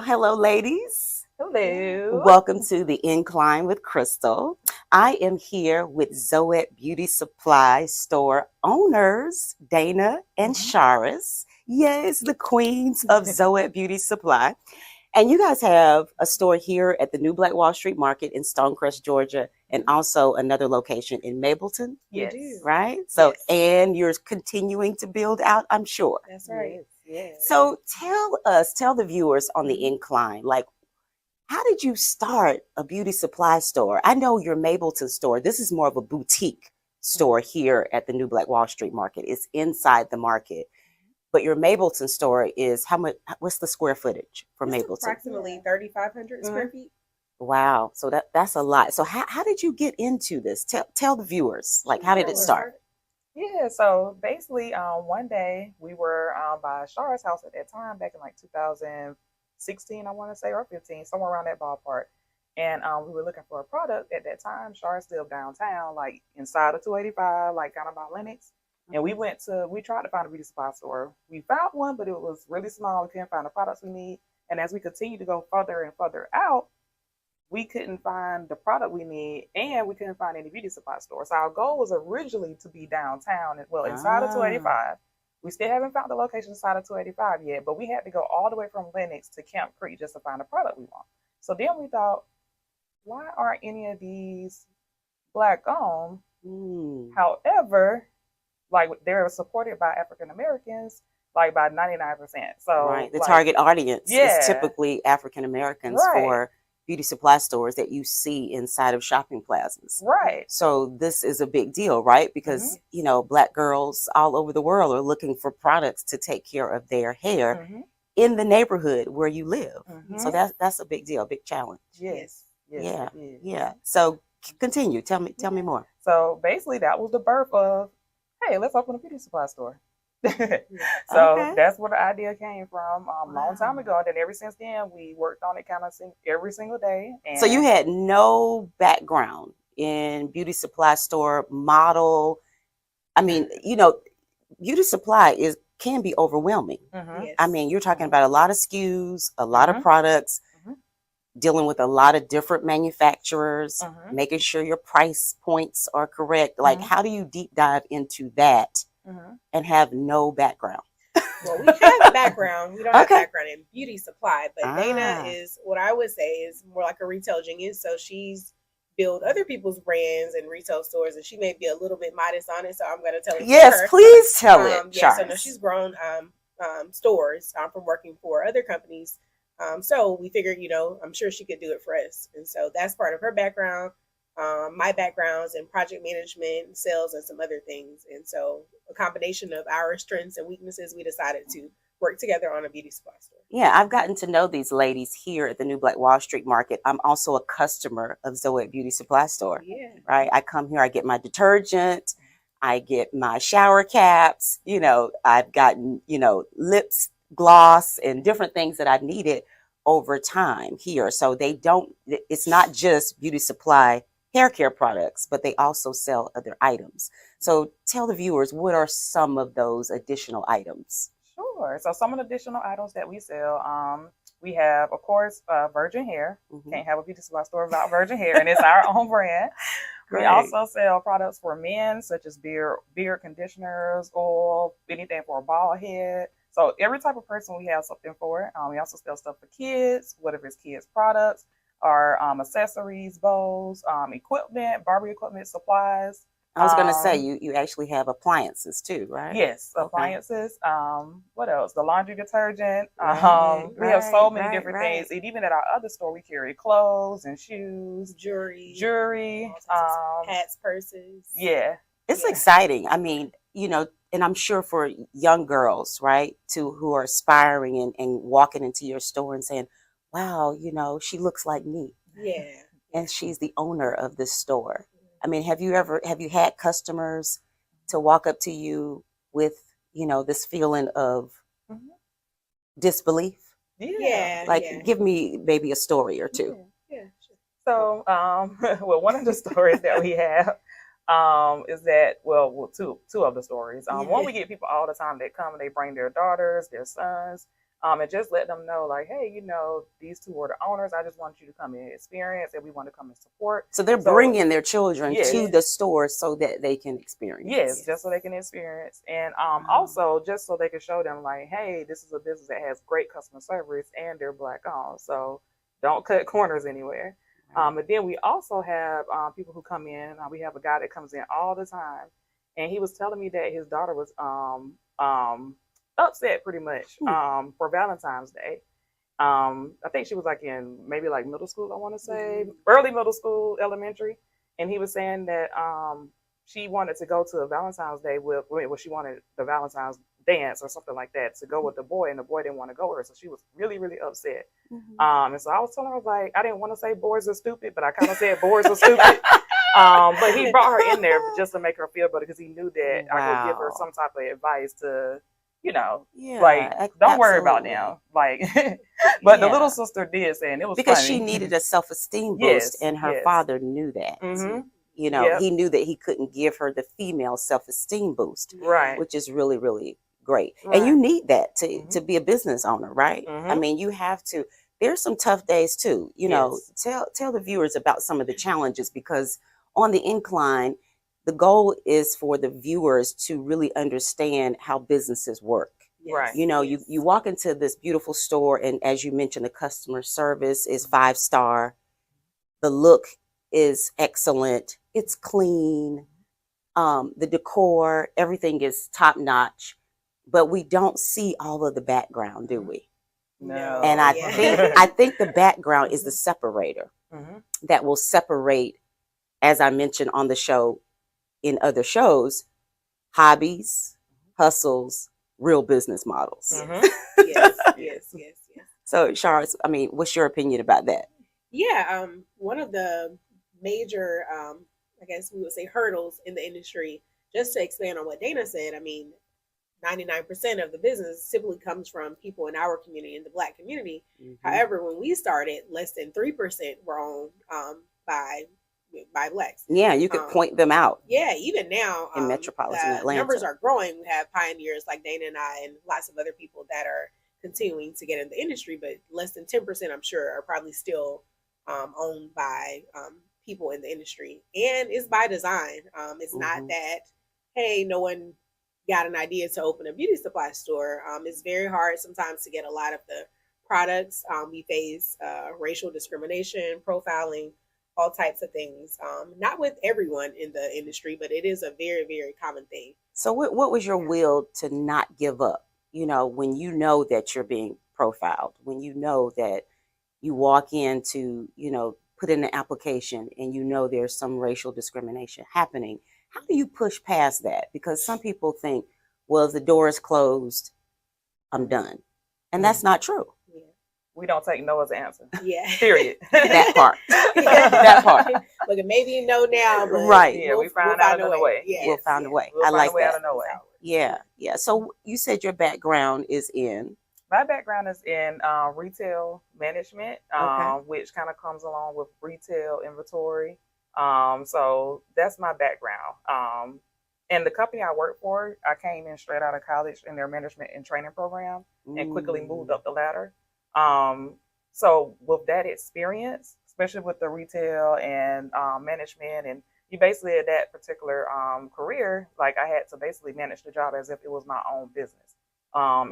hello, ladies. Hello. Welcome to the Incline with Crystal. I am here with Zoet Beauty Supply store owners, Dana and Charis. Yes, the queens of Zoet Beauty Supply. And you guys have a store here at the New Black Wall Street Market in Stonecrest, Georgia, and also another location in Mableton. Yes. Right? So, Yes. and you're continuing to build out, I'm sure. That's right. Yes. So tell the viewers on the Incline, like, how did you start a beauty supply store? I know your Mableton store. This is more of a boutique store here at the New Black Wall Street Market. It's inside the market. But your Mableton store is how much? What's the square footage for It's Mableton? approximately 3,500 square feet. Wow. So that's a lot. So how did you get into this? Tell the viewers, like, how did it start? Yeah, so basically, one day we were by Char's house at that time, back in like 2016, I want to say, or 15, somewhere around that ballpark. And we were looking for a product at that time. Char's still downtown, like inside of 285, like kind of by Lenox. And we tried to find a beauty supply store. We found one, but it was really small. We couldn't find the products we need. And as we continued to go further and further out, we couldn't find the product we need, and we couldn't find any beauty supply stores. So our goal was originally to be downtown, inside of 285. We still haven't found the location inside of 285 yet, but we had to go all the way from Lenox to Camp Creek just to find the product we want. So then we thought, why aren't any of these Black owned? However, like, they're supported by African Americans, like by 99%. So right, the target audience is typically African Americans Right. for beauty supply stores that you see inside of shopping plazas. Right. So this is a big deal, right? Because, Black girls all over the world are looking for products to take care of their hair in the neighborhood where you live. So that's a big deal, a big challenge. Yes. Yeah. It is. Yeah. So continue. Tell me more. So basically that was the birth of, hey, let's open a beauty supply store. So that's where the idea came from a long time ago. And then ever since then, we worked on it kind of every single day. And so you had no background in beauty supply store model. I mean, beauty supply can be overwhelming. Yes. I mean, you're talking about a lot of SKUs, a lot of products, dealing with a lot of different manufacturers, making sure your price points are correct. Like, how do you deep dive into that and have no background? Well, we have a background. We don't have background in beauty supply, but Dana is, what I would say, is more like a retail genius. So she's built other people's brands and retail stores, and she may be a little bit modest on it. So I'm going to tell it. Yes, to her. please tell it. Yeah, so no, she's grown stores from working for other companies. So we figured, I'm sure she could do it for us. And so that's part of her background. My background's in project management, sales, and some other things. And so a combination of our strengths and weaknesses, we decided to work together on a beauty supply store. Yeah, I've gotten to know these ladies here at the New Black Wall Street Market. I'm also a customer of Zoet Beauty Supply Store. Yeah. Right? I come here, I get my detergent, I get my shower caps, I've gotten, lips, gloss, and different things that I've needed over time here. So it's not just beauty supply hair care products, but they also sell other items. So tell the viewers, what are some of those additional items? Sure. So some of the additional items that we sell, we have, of course, virgin hair. Can't have a beauty supply store without virgin hair, and it's our own brand. We also sell products for men, such as beard conditioners, oil, anything for a bald head. So every type of person we have something for. We also sell stuff for kids, whatever it's kids products, or accessories, bows, equipment, barber equipment, supplies. I was going to say, you actually have appliances too, right? Yes, appliances. What else? The laundry detergent. We have so many different things. And even at our other store, we carry clothes and shoes, jewelry, hats, purses. Yeah. It's exciting. I mean, and I'm sure for young girls, right, who are aspiring and walking into your store and saying, wow, she looks like me. Yeah. And she's the owner of this store. I mean, have you had customers to walk up to you with, this feeling of disbelief? Yeah. Give me maybe a story or two. Yeah, sure. So, well, one of the stories that we have is that, two of the stories. One, we get people all the time that come and they bring their daughters, their sons. And just let them know, like, hey, these two are the owners. I just want you to come and experience, and we want to come and support. So they're bringing their children Yes. to the store so that they can experience. Yes, just so they can experience. And also just so they can show them, like, hey, this is a business that has great customer service and they're Black owned. So don't cut corners anywhere. But then we also have people who come in. We have a guy that comes in all the time. And he was telling me that his daughter was upset pretty much for Valentine's Day. I think she was like in maybe like middle school, I want to say, early middle school, elementary. And he was saying that she wanted to go to a Valentine's Day she wanted the Valentine's dance or something like that to go with the boy, and the boy didn't want to go with her. So she was really, really upset. And so I was telling her, like, I didn't want to say boys are stupid, but I kind of said boys are stupid. But he brought her in there just to make her feel better, because he knew that I could give her some type of advice to, like, don't worry about them. Like, but the little sister did say, and it was because funny. she needed a self-esteem boost, and her father knew that. He knew that he couldn't give her the female self-esteem boost, right? Which is really, really great. And you need that to be a business owner, right? I mean, you have to. There's some tough days too. Tell the viewers about some of the challenges, because on the Incline, the goal is for the viewers to really understand how businesses work. Right. You walk into this beautiful store, and as you mentioned, the customer service is 5-star. The look is excellent. It's clean. The decor, everything is top notch, but we don't see all of the background, do we? No. And I think the background is the separator that will separate, as I mentioned on the show, in other shows, hobbies, hustles, real business models. Yes. So, Charis, I mean, what's your opinion about that? Yeah, one of the major, I guess we would say, hurdles in the industry, just to expand on what Dana said, I mean, 99% of the business simply comes from people in our community, in the Black community. However, when we started, less than 3% were owned by Blacks. Yeah, you could point them out. Yeah, even now in metropolitan Atlanta, numbers are growing. We have pioneers like Dana and I, and lots of other people that are continuing to get in the industry, but less than 10%, I'm sure, are probably still owned by people in the industry. And it's by design. It's not that, hey, no one got an idea to open a beauty supply store. It's very hard sometimes to get a lot of the products. We face racial discrimination, profiling, all types of things. Not with everyone in the industry, but it is a very, very common thing. So what was your will to not give up? When you know that you're being profiled, when you know that you walk in to, put in an application and there's some racial discrimination happening, how do you push past that? Because some people think, well, if the door is closed, I'm done. And that's not true. We don't take no as an answer. Yeah. Period. That part. That part. Look, maybe no now, but right. Yeah, we'll find out another way. Yes, we'll find a way. We'll I find like a way that. out of no way. Yeah. So you said your background is in? My background is in retail management, which kind of comes along with retail inventory. So that's my background. And the company I work for, I came in straight out of college in their management and training program and quickly moved up the ladder. So with that experience, especially with the retail and management, and you basically at that particular career, like I had to basically manage the job as if it was my own business.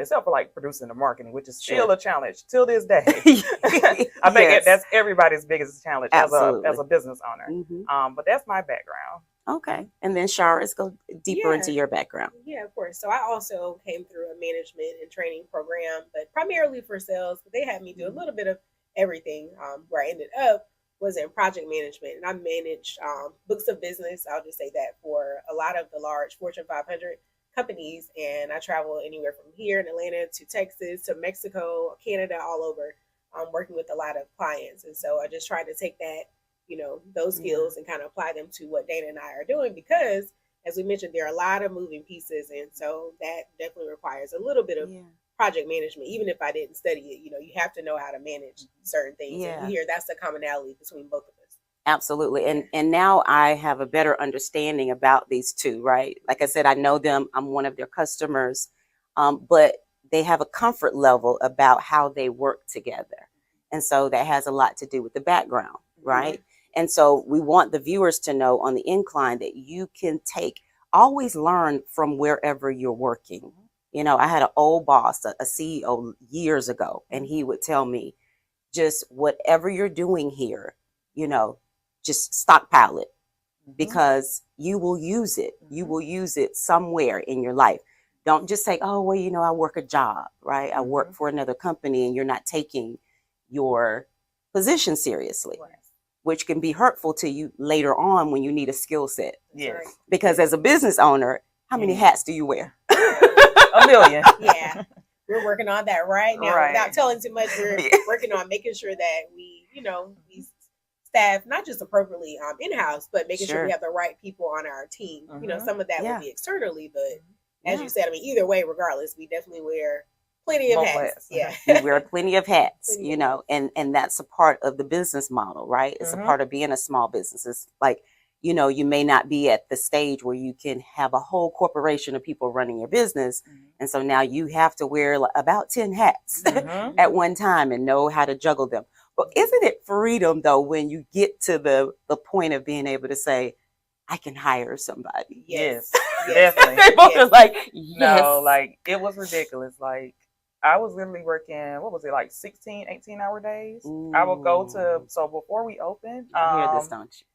Except for like producing the marketing, which is still a challenge till this day. I think that's everybody's biggest challenge as a business owner. But that's my background. Okay. And then Charis, go deeper into your background. Yeah, of course. So I also came through a management and training program, but primarily for sales. But they had me do a little bit of everything. Where I ended up was in project management, and I managed books of business. I'll just say that for a lot of the large Fortune 500 companies, and I travel anywhere from here in Atlanta to Texas to Mexico, Canada, all over, working with a lot of clients. And so I just tried to take that, those skills and kind of apply them to what Dana and I are doing, because as we mentioned, there are a lot of moving pieces, and so that definitely requires a little bit of project management. Even if I didn't study it, you have to know how to manage certain things. And here, that's the commonality between both of us. Absolutely. And now I have a better understanding about these two, right? Like I said, I know them. I'm one of their customers. But they have a comfort level about how they work together. And so that has a lot to do with the background, right? And so we want the viewers to know on the Incline that you can always learn from wherever you're working. You know, I had an old boss, a CEO years ago, and he would tell me, just whatever you're doing here, you know, just stockpile it, because you will use it. You will use it somewhere in your life. Don't just say, oh, well, you know, I work a job, right? I work for another company, and you're not taking your position seriously, which can be hurtful to you later on when you need a skill set. Yes. Because as a business owner, how many hats do you wear? A million. Yeah. We're working on that right now. Without telling too much, we're working on making sure that we, you know, we staff not just appropriately in-house, but making sure we have the right people on our team. You know, some of that will be externally, but as you said, I mean, either way, regardless, we definitely wear plenty of hats. Yeah. We wear plenty of hats, you know, and that's a part of the business model, right? It's a part of being a small business. It's like, you know, you may not be at the stage where you can have a whole corporation of people running your business. And so now you have to wear about 10 hats at one time and know how to juggle them. But isn't it freedom, though, when you get to the point of being able to say, I can hire somebody? Yes, definitely. They both are like, yes. No, like, it was ridiculous. Like, I was literally working, what was it, like 16, 18-hour days? I would go to, so before we opened, you hear this, don't you?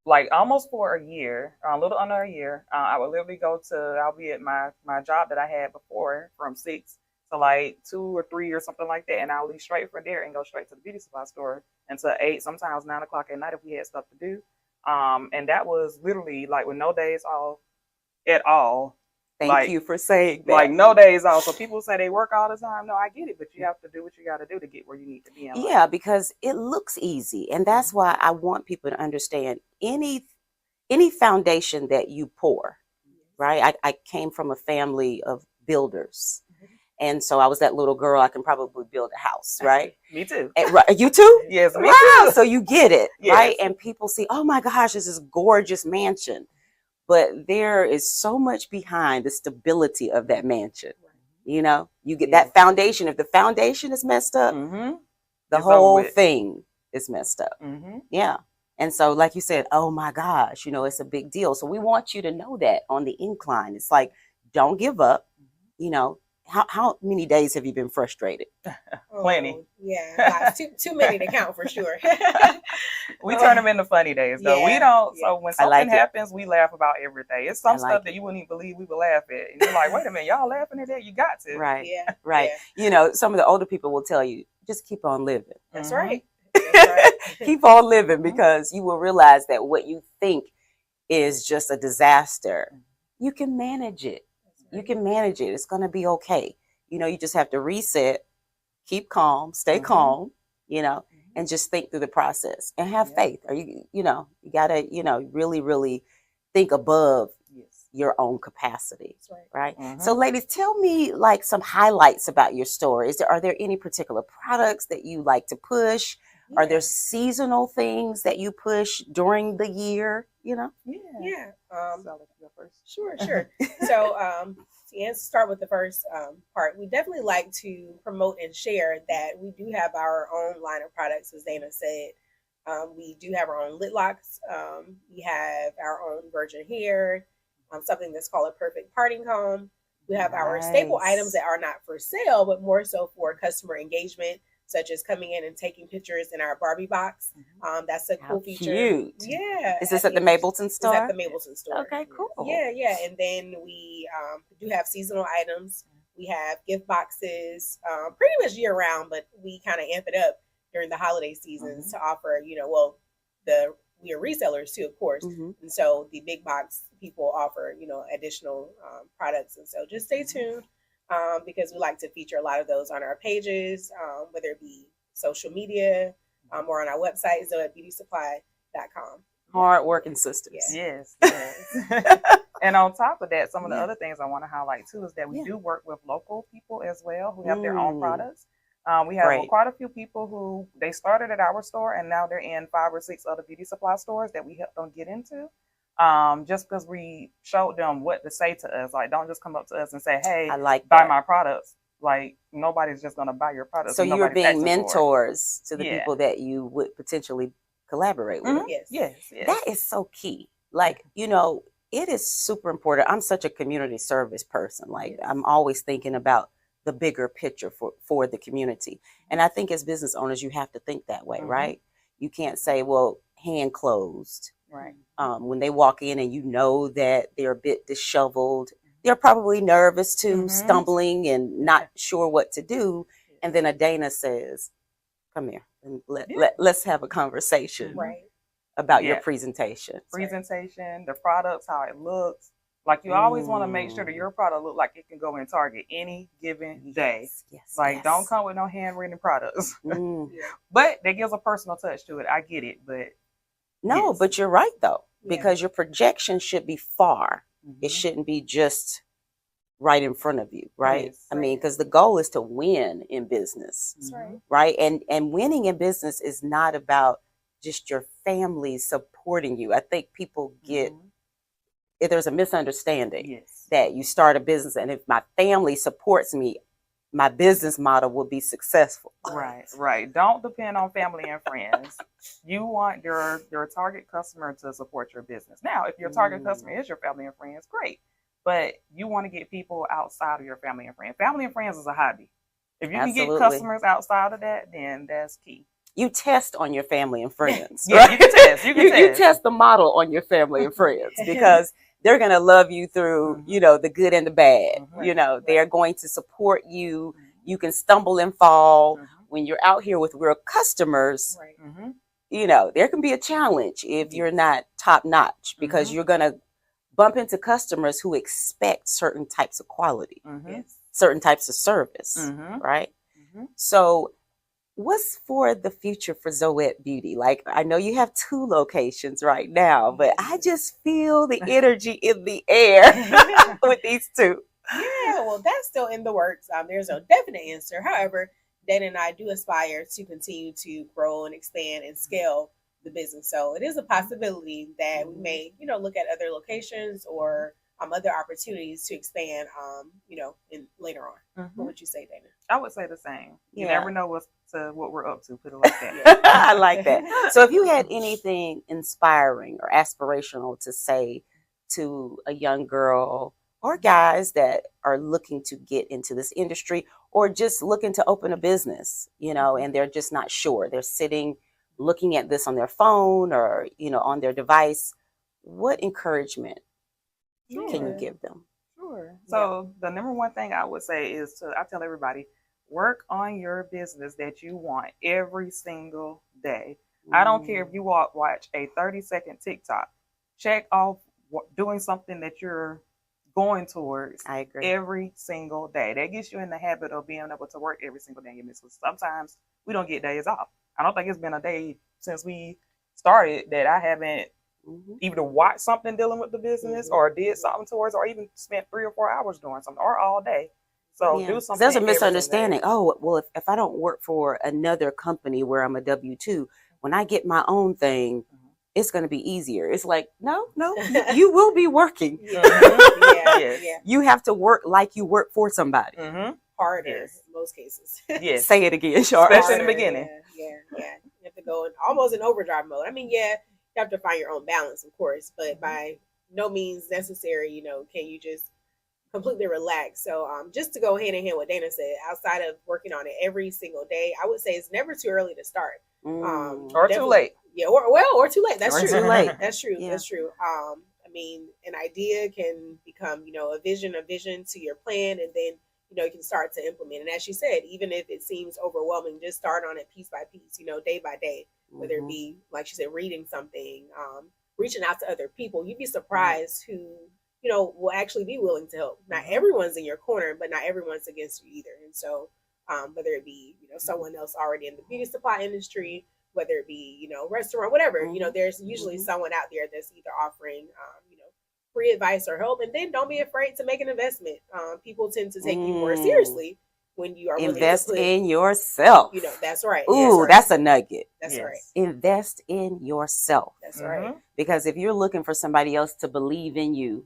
Like almost for a year, a little under a year, I would literally go to, I'll be at my job that I had before from 6 to like 2 or 3 or something like that. And I'll leave straight from there and go straight to the beauty supply store until 8, sometimes 9 o'clock at night if we had stuff to do. And that was literally like with no days off at all. Thank you for saying that. Like no days off. So people say they work all the time. No, I get it, but you have to do what you got to do to get where you need to be in life. Yeah, because it looks easy. And that's why I want people to understand any foundation that you pour, right? I came from a family of builders. And so I was that little girl, I can probably build a house, right? Me too. And, you too? Yes, me wow. too. So you get it, right? And people see, oh my gosh, this is a gorgeous mansion. But there is so much behind the stability of that mansion. You know, you get that foundation. If the foundation is messed up, the whole thing is messed up. Yeah. And so, like you said, oh my gosh, you know, it's a big deal. So we want you to know that on the Incline. It's like, don't give up. You know, how many days have you been frustrated? Plenty. Yeah, too many to count for sure. We turn them into funny days, though. We don't. So when something happens, we laugh about every day. It's some stuff that you wouldn't even believe we would laugh at. And you're like, wait a minute, y'all laughing at that? You got to. Right. Yeah. Right. Yeah. You know, some of the older people will tell you, just keep on living. That's right. Keep on living, because you will realize that what you think is just a disaster, you can manage it. You can manage it. It's going to be okay. You know, you just have to reset, keep calm, stay calm, you know, and just think through the process and have faith. Or you know, you got to, you know, really, really think above your own capacity. Right. So ladies, tell me like some highlights about your store. Are there any particular products that you like to push? Are there seasonal things that you push during the year? You know? Sure. So, to start with the first part, we definitely like to promote and share that we do have our own line of products, as Dana said. We do have our own lip locks. We have our own virgin hair, something that's called a perfect parting comb. We have our staple items that are not for sale, but more so for customer engagement, such as coming in and taking pictures in our Barbie box. That's a cool feature. Cute. Yeah. Is this at the Mableton store? It's at the Mableton store. Okay, cool. Yeah. And then we do have seasonal items. We have gift boxes, pretty much year round, but we kind of amp it up during the holiday seasons to offer, you know, well, we are resellers too, of course. And so the big box people offer, you know, additional products. And so just stay tuned. Because we like to feature a lot of those on our pages, whether it be social media or on our website, zoetbeautysupply.com. Hard working sisters. Yes. And on top of that, some of the other things I want to highlight too is that we do work with local people as well who have their own products. We have quite a few people who they started at our store and now they're in 5 or 6 other beauty supply stores that we help them get into. Just because we showed them what to say to us. Like, don't just come up to us and say, hey, buy my products. Like nobody's just gonna buy your product. So you're nobody's being asking for it. mentors to the Yeah. people that you would potentially collaborate with. Mhm. Yes. That is so key. Like, you know, it is super important. I'm such a community service person. Like, I'm always thinking about the bigger picture for the community. And I think as business owners, you have to think that way, right? You can't say, well, hand closed. Right. When they walk in and you know that they're a bit disheveled, they're probably nervous too, stumbling and not sure what to do. And then a Dana says, come here and let's have a conversation about your presentation. Presentation, the products, how it looks. Like you always want to make sure that your product look like it can go in Target any given day. Like don't come with no handwritten products. But that gives a personal touch to it. I get it, but no, but you're right though, because your projection should be far. It shouldn't be just right in front of you, right? I mean, because the goal is to win in business, right? And winning in business is not about just your family supporting you. I think people get, if there's a misunderstanding that you start a business and if my family supports me, my business model will be successful. Right. Don't depend on family and friends. You want your target customer to support your business. Now, if your target customer is your family and friends, great. But you want to get people outside of your family and friends. Family and friends is a hobby. If you can get customers outside of that, then that's key. You test on your family and friends. You can test. You test the model on your family and friends because they're going to love you through, you know, the good and the bad. You know, they're going to support you. You can stumble and fall. When you're out here with real customers, you know, there can be a challenge if you're not top notch because you're going to bump into customers who expect certain types of quality, certain types of service, right? So what's for the future for Zoet Beauty? Like, I know you have 2 locations right now, but I just feel the energy in the air with these 2. Yeah, well, that's still in the works. There's no definite answer. However, Dana and I do aspire to continue to grow and expand and scale the business. So it is a possibility that we may, you know, look at other locations or other opportunities to expand, you know, in later on. What would you say, Dana? I would say the same. You never know what we're up to. Put it like that. I like that. So if you had anything inspiring or aspirational to say to a young girl or guys that are looking to get into this industry or just looking to open a business, you know, and they're just not sure. They're sitting looking at this on their phone or, you know, on their device, what encouragement can you give them? So the number one thing I would say is I tell everybody, work on your business that you want every single day. I don't care if you watch a 30-second TikTok. Check off doing something that you're going towards every single day. That gets you in the habit of being able to work every single day in your business. Sometimes we don't get days off. I don't think it's been a day since we started that I haven't either watched something dealing with the business or did something towards or even spent 3 or 4 hours doing something or all day. So do something. There's a misunderstanding. Oh, well, if I don't work for another company where I'm a W-2, when I get my own thing, it's going to be easier. It's like, no, you will be working. You have to work like you work for somebody. Harder in most cases. Say it again, Char. Especially in the beginning. Yeah. You have to go almost in overdrive mode. I mean, you have to find your own balance, of course, but by no means necessary, you know, can you just completely relax. So just to go hand in hand with Dana said, outside of working on it every single day, I would say it's never too early to start. Or too late. Yeah, or too late. That's true. Too late. That's true. Yeah. That's true. I mean, an idea can become, you know, a vision to your plan, and then, you know, you can start to implement. And as she said, even if it seems overwhelming, just start on it piece by piece, you know, day by day, whether it be, like she said, reading something, reaching out to other people. You'd be surprised who, you know, will actually be willing to help. Not everyone's in your corner, but not everyone's against you either. And so whether it be, you know, someone else already in the beauty supply industry, whether it be, you know, restaurant, whatever, you know, there's usually someone out there that's either offering, you know, free advice or help. And then don't be afraid to make an investment. People tend to take you more seriously when you are willing invest to in yourself. You know, that's right. Ooh, that's a nugget. That's right. Invest in yourself. That's right. Because if you're looking for somebody else to believe in you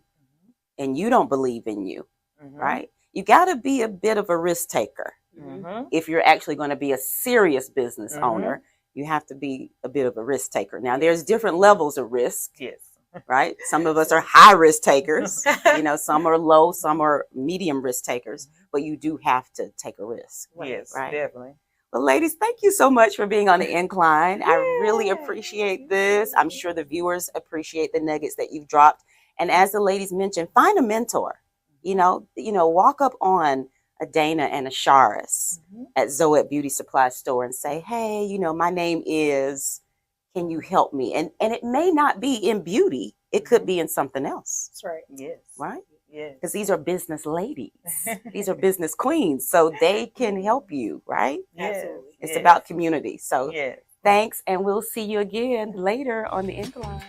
and you don't believe in you, right? you got to be a bit of a risk taker. Mhm. If you're actually going to be a serious business Mhm. owner, you have to be a bit of a risk taker. Now, there's different levels of risk, Yes. right? Some of us are high risk takers. You know, some are low, some are medium risk takers, but you do have to take a risk. Yes, Right. definitely. Well, ladies, thank you so much for being on the Incline. I really Yay. appreciate this. I'm sure the viewers appreciate the nuggets that you've dropped. And as the ladies mentioned, find a mentor. You know, walk up on a Dana and a Charis at Zoet Beauty Supply store and say, hey, you know, my name is, can you help me? And it may not be in beauty. It could be in something else. That's right. Yes. Right? Yes. Because these are business ladies. These are business queens. So they can help you, right? Yes. Absolutely. It's Yes. about community. So Yes. thanks, and we'll see you again later on the Incline.